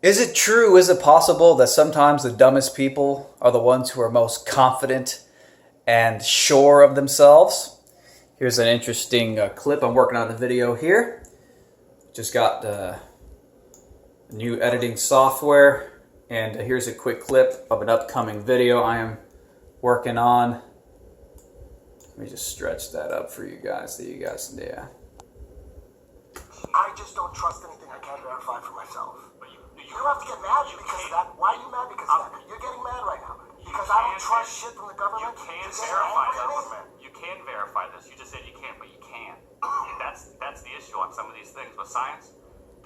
Is it true, is it possible that sometimes the dumbest people are the ones who are most confident and sure of themselves? Here's an interesting clip. I'm working on the video here. Just got new editing software, and here's a quick clip of an upcoming video I am working on. Let me just stretch that up for you guys so you guys, yeah. I just don't trust anything I can't verify for myself. You don't have to get mad because of that. Why are you mad because of that? You're getting mad right now. Because I don't trust shit from the government. You can verify this. You can verify this. You just said you can't, but you can. That's the issue on some of these things with science.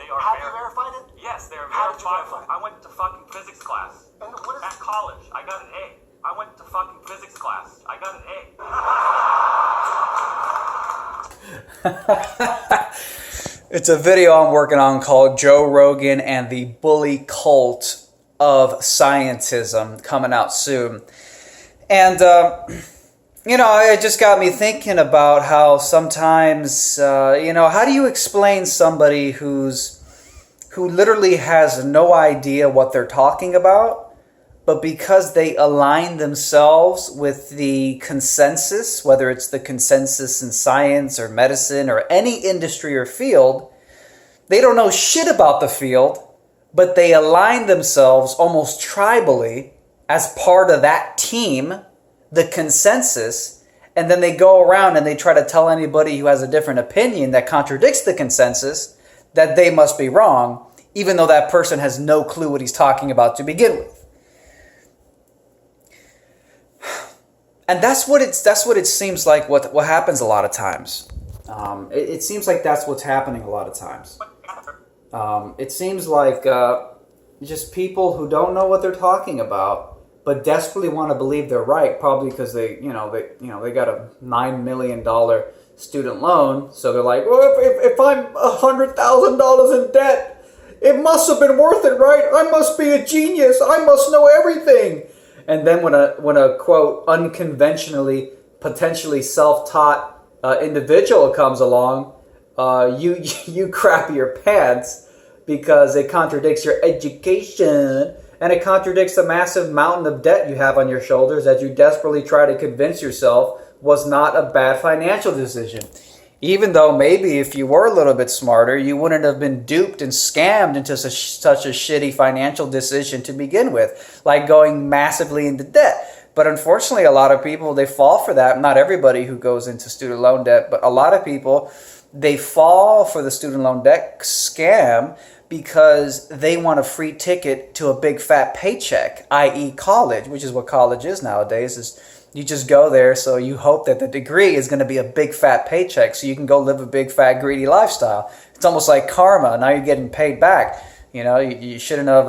They are. Have you verified it? Yes, they're How did you verifiable. verify it? I went to fucking physics class. And what is At college, I got an A. I went to fucking physics class. I got an A. It's a video I'm working on called Joe Rogan and the Bully Cult of Scientism, coming out soon. And, it just got me thinking about how sometimes, how do you explain somebody who literally has no idea what they're talking about, but because they align themselves with the consensus, whether it's the consensus in science or medicine or any industry or field, they don't know shit about the field, but they align themselves almost tribally as part of that team, the consensus, and then they go around and they try to tell anybody who has a different opinion that contradicts the consensus that they must be wrong, even though that person has no clue what he's talking about to begin with. And that's what it seems like what happens a lot of times. It seems like that's what's happening a lot of times. It seems like just people who don't know what they're talking about, but desperately want to believe they're right, probably because they got a $9 million student loan, so they're like, well, if I'm $100,000 in debt, it must have been worth it, right? I must be a genius. I must know everything. And then when a quote unconventionally, potentially self-taught individual comes along, you crap your pants because it contradicts your education and it contradicts the massive mountain of debt you have on your shoulders that you desperately try to convince yourself was not a bad financial decision. Even though maybe if you were a little bit smarter, you wouldn't have been duped and scammed into such a shitty financial decision to begin with, like going massively into debt. But unfortunately, a lot of people, they fall for that. Not everybody who goes into student loan debt, but a lot of people, they fall for the student loan debt scam because they want a free ticket to a big fat paycheck, i.e. college, which is what college is nowadays, is you just go there, so you hope that the degree is going to be a big fat paycheck so you can go live a big fat greedy lifestyle. It's almost like karma. Now you're getting paid back. You shouldn't have,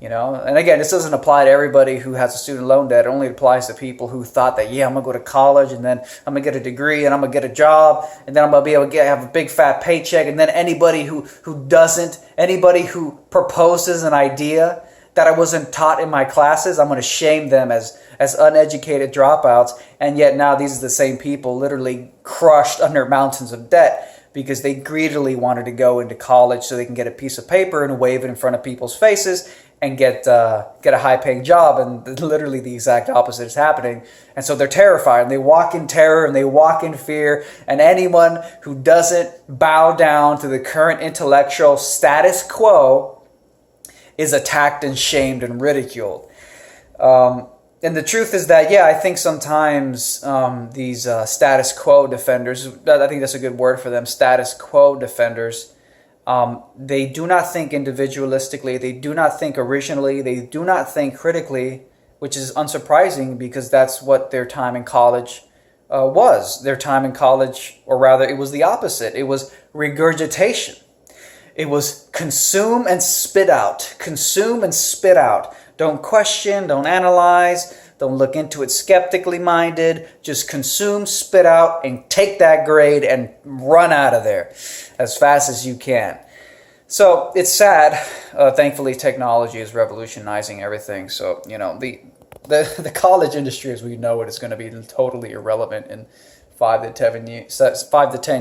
and again, this doesn't apply to everybody who has a student loan debt. It only applies to people who thought that, I'm going to go to college and then I'm going to get a degree and I'm going to get a job and then I'm going to be able to have a big fat paycheck. And then anybody who proposes an idea that I wasn't taught in my classes, I'm going to shame them as uneducated dropouts. And yet now these are the same people literally crushed under mountains of debt because they greedily wanted to go into college so they can get a piece of paper and wave it in front of people's faces and get a high-paying job. And literally the exact opposite is happening. And so they're terrified, and they walk in terror, and they walk in fear. And anyone who doesn't bow down to the current intellectual status quo is attacked and shamed and ridiculed. And the truth is that, I think sometimes these status quo defenders, I think that's a good word for them, status quo defenders, they do not think individualistically, they do not think originally, they do not think critically, which is unsurprising because that's what their time in college was. Their time in college, or rather it was the opposite. It was regurgitation. It was consume and spit out. Consume and spit out. Don't question, don't analyze, don't look into it skeptically minded. Just consume, spit out, and take that grade and run out of there as fast as you can. So it's sad. Thankfully, technology is revolutionizing everything. So, the college industry as we know it is going to be totally irrelevant in 5 to 10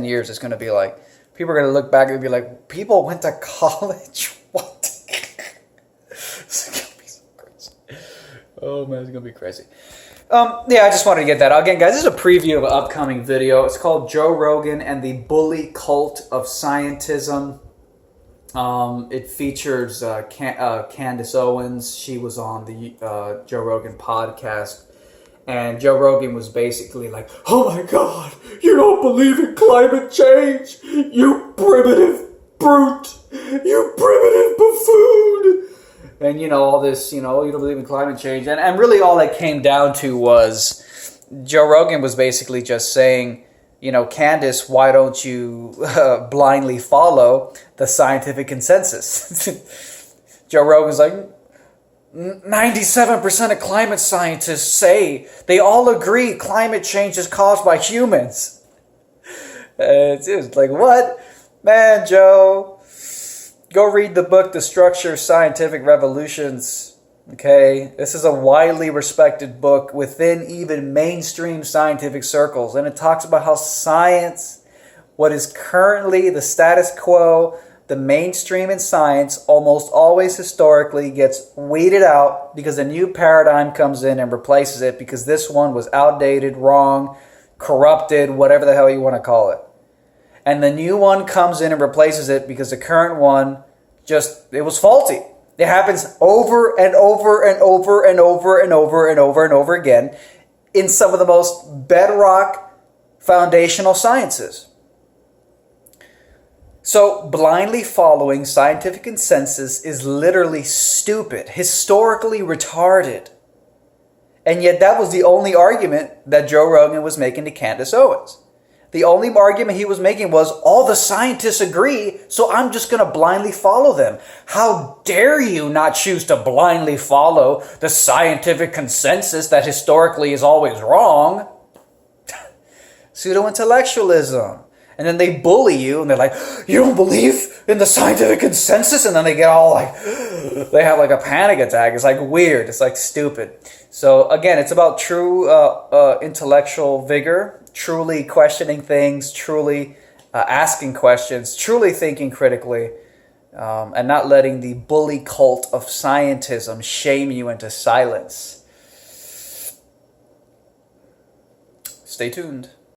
years. It's going to be like, people are going to look back and be like, people went to college? What? Oh man, it's gonna be crazy. Yeah, I just wanted to get that out. Again, guys, this is a preview of an upcoming video. It's called Joe Rogan and the Bully Cult of Scientism. It features Candace Owens. She was on the Joe Rogan podcast. And Joe Rogan was basically like, oh my God, you don't believe in climate change? You primitive brute. You primitive buffoon. And, all this, you don't believe in climate change. And really all that came down to was Joe Rogan was basically just saying, Candace, why don't you blindly follow the scientific consensus? Joe Rogan's like, 97% of climate scientists say, they all agree climate change is caused by humans. It's like, what? Man, Joe, go read the book, The Structure of Scientific Revolutions. Okay, this is a widely respected book within even mainstream scientific circles. And it talks about how science, what is currently the status quo, the mainstream in science, almost always historically gets weeded out because a new paradigm comes in and replaces it because this one was outdated, wrong, corrupted, whatever the hell you want to call it. And the new one comes in and replaces it because the current one it was faulty. It happens over and over and over and over and over and over and over again in some of the most bedrock foundational sciences. So blindly following scientific consensus is literally stupid, historically retarded. And yet that was the only argument that Joe Rogan was making to Candace Owens. The only argument he was making was, all the scientists agree, so I'm just going to blindly follow them. How dare you not choose to blindly follow the scientific consensus that historically is always wrong? Pseudo-intellectualism. And then they bully you, and they're like, you don't believe in the scientific consensus? And then they get all like, they have like a panic attack. It's like weird. It's like stupid. So again, it's about true intellectual vigor, truly questioning things, truly asking questions, truly thinking critically, and not letting the bully cult of scientism shame you into silence. Stay tuned.